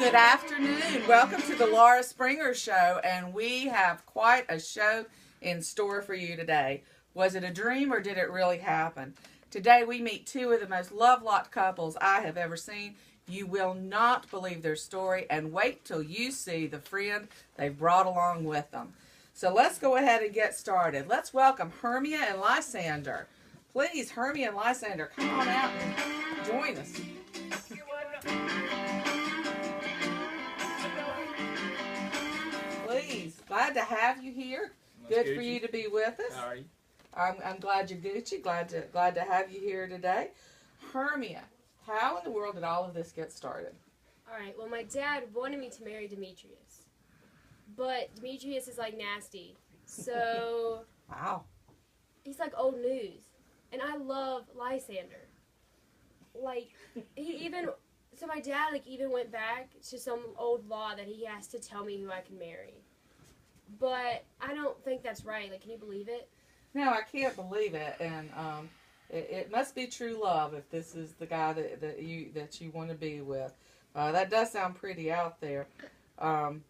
Good afternoon. Welcome to the Laura Springer Show, and we have quite a show in store for you today. Was it a dream or did it really happen? Today we meet two of the most love-locked couples I have ever seen. You will not believe their story, and wait till you see the friend they've brought along with them. So let's go ahead and get started. Let's welcome Hermia and Lysander. Please, Hermia and Lysander, come on out and join us. Please, glad to have you here. Good for you to be with us. How are you? I'm glad you're Gucci. Glad to have you here today. Hermia, how in the world did all of this get started? All right. Well, my dad wanted me to marry Demetrius, but Demetrius is like nasty. So Wow. he's like old news, and I love Lysander. Like so my dad even went back to some old law that he has to tell me who I can marry. But I don't think that's right. Like, can you believe it? No, I can't believe it, and it must be true love if this is the guy that you want to be with. That does sound pretty out there, and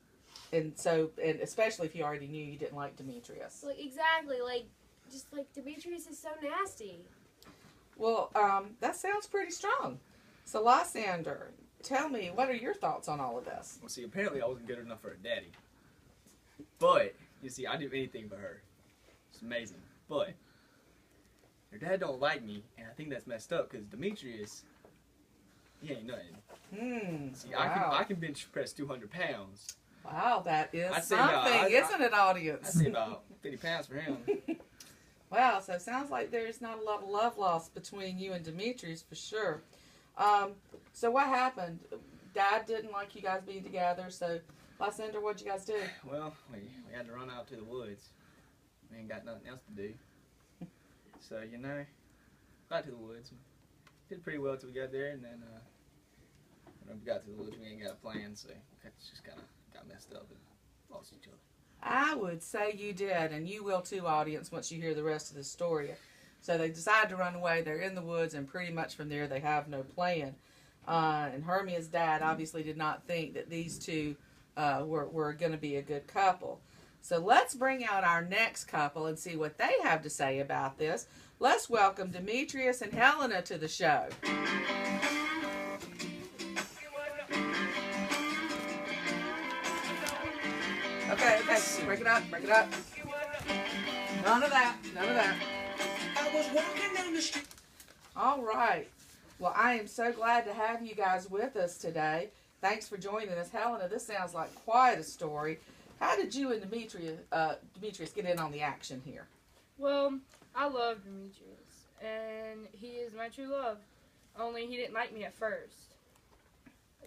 especially if you already knew you didn't like Demetrius. Like, exactly. Just Demetrius is so nasty. Well, that sounds pretty strong. So, Lysander, tell me, what are your thoughts on all of this? Well, see, apparently I wasn't good enough for a daddy. But, you see, I do anything for her. It's amazing. But, her dad don't like me, and I think that's messed up, because Demetrius, he ain't nothing. See, wow. I can bench press 200 pounds. Wow, that is I'd say something, isn't it, audience? I'd say about 50 pounds for him. Wow, so it sounds like there's not a lot of love lost between you and Demetrius for sure. So what happened? Dad didn't like you guys being together, so Lysander, what'd you guys do? Well, we had to run out to the woods. We ain't got nothing else to do. So, got to the woods. Did pretty well till we got there, and then when we got to the woods, we ain't got a plan, so it just kind of got messed up and lost each other. I would say you did, and you will too, audience, once you hear the rest of the story. So they decide to run away. They're in the woods, and pretty much from there they have no plan. And Hermia's dad obviously did not think that these two were going to be a good couple. So let's bring out our next couple and see what they have to say about this. Let's welcome Demetrius and Helena to the show. Okay, break it up. None of that. I was walking down the street. All right. Well, I am so glad to have you guys with us today. Thanks for joining us. Helena, this sounds like quite a story. How did you and Demetrius get in on the action here? Well, I love Demetrius, and he is my true love. Only he didn't like me at first.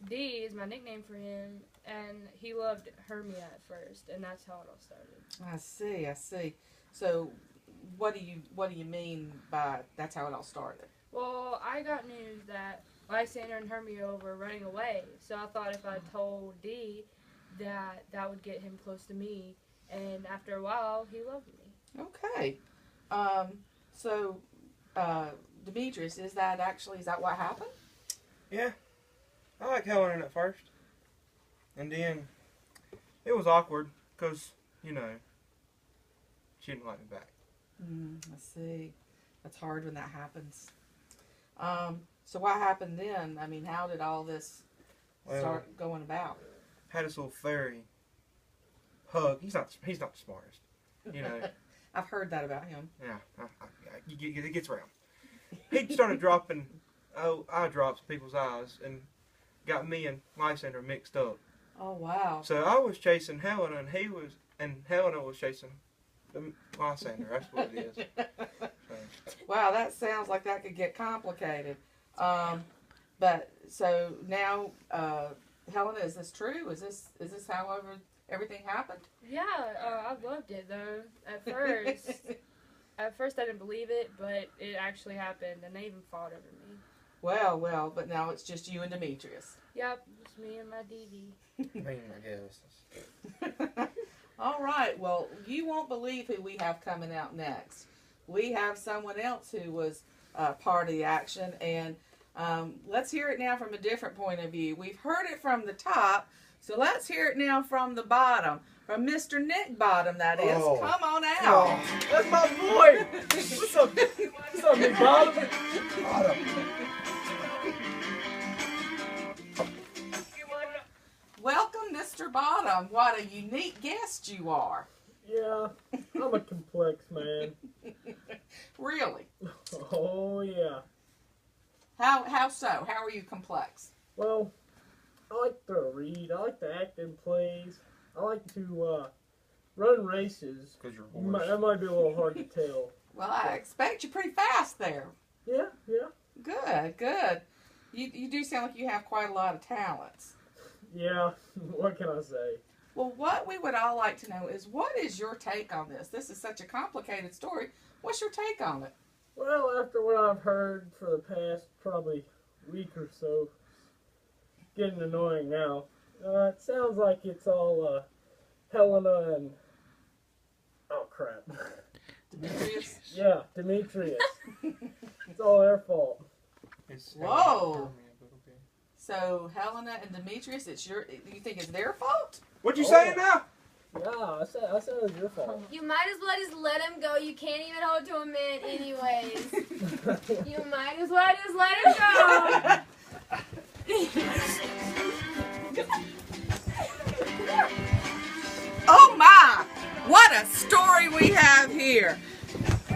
D is my nickname for him, and he loved Hermia at first, and that's how it all started. I see. So, what do you mean by that's how it all started? Well, I got news that Lysander and Hermia were running away, so I thought if I told D that would get him close to me, and after a while, he loved me. Okay. So, Demetrius, is that what happened? Yeah. I liked Helen at first. And then it was awkward because, she didn't like me back. I see. That's hard when that happens. So what happened then? I mean, how did all this start going about? Had this little fairy hug. He's not the smartest. I've heard that about him. Yeah. It gets around. He started dropping eye drops in people's eyes and got me and Lysander mixed up. Oh, wow. So I was chasing Helena, and Helena was chasing Lysander. That's what it is. Wow, that sounds like that could get complicated. But so now, Helena, is this true? Is this how everything happened? Yeah, I loved it though. At first I didn't believe it, but it actually happened, and they even fought over me. Well, but now it's just you and Demetrius. Yep, just me and my DD. Me, I guess. All right, well, you won't believe who we have coming out next. We have someone else who was part of the action, and Let's hear it now from a different point of view. We've heard it from the top, so let's hear it now from the bottom. From Mr. Nick Bottom, that is. Oh. Come on out. Oh, That's my boy. What's up, Big Bottom? Welcome, Mr. Bottom. What a unique guest you are. Yeah, I'm a complex man. Really? Oh, yeah. How so? How are you complex? Well, I like to read. I like to act in plays. I like to run races. because you're a That might be a little hard to tell. Well, I expect you pretty fast there. Yeah. Good. You do sound like you have quite a lot of talents. Yeah, what can I say? Well, what we would all like to know is, what is your take on this? This is such a complicated story. What's your take on it? Well, after what I've heard for the past probably week or so, it's getting annoying now. It sounds like it's all Helena and... Oh, crap. Demetrius? Yeah, Demetrius. It's all their fault. Whoa. So Helena and Demetrius, you think it's their fault? What you saying now? Yeah, I said it was your fault. You might as well just let him go. You can't even hold to a minute anyways. You might as well just let him go. Oh my! What a story we have here.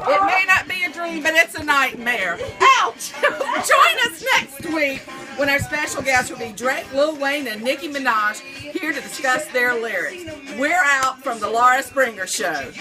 It may not be a dream, but it's a nightmare. Ouch! Join us next week when our special guests will be Drake, Lil Wayne, and Nicki Minaj here to discuss their lyrics. We're out from the Laura Springer Show.